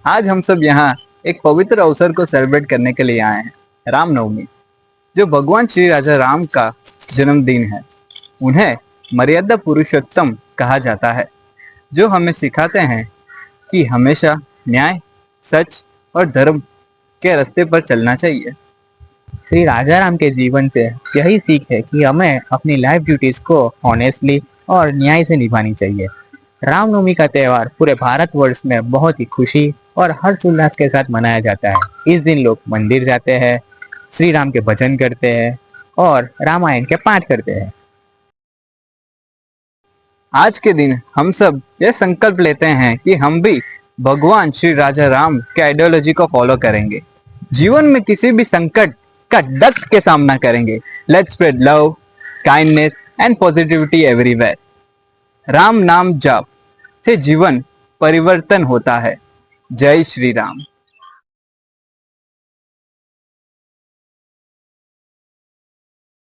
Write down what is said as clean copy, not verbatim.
आज हम सब यहाँ एक पवित्र अवसर को सेलिब्रेट करने के लिए आए हैं, रामनवमी, जो भगवान श्री राजा राम का जन्मदिन है। उन्हें मर्यादा पुरुषोत्तम कहा जाता है, जो हमें सिखाते हैं कि हमेशा न्याय, सच और धर्म के रास्ते पर चलना चाहिए। श्री राजा राम के जीवन से यही सीख है कि हमें अपनी लाइफ ड्यूटीज को ऑनेस्टली और न्याय से निभानी चाहिए। रामनवमी का त्यौहार पूरे भारतवर्ष में बहुत ही खुशी और हर्षोल्लास के साथ मनाया जाता है। इस दिन लोग मंदिर जाते हैं, श्री राम के भजन करते हैं और रामायण के पाठ करते हैं। आज के दिन हम सब यह संकल्प लेते हैं कि हम भी भगवान श्री राजा राम के आइडियोलॉजी को फॉलो करेंगे। जीवन में किसी भी संकट का डट के सामना करेंगे। Let's spread love, kindness and positivity everywhere. Ram नाम जाप से जीवन परिवर्तन होता है। जय श्री राम।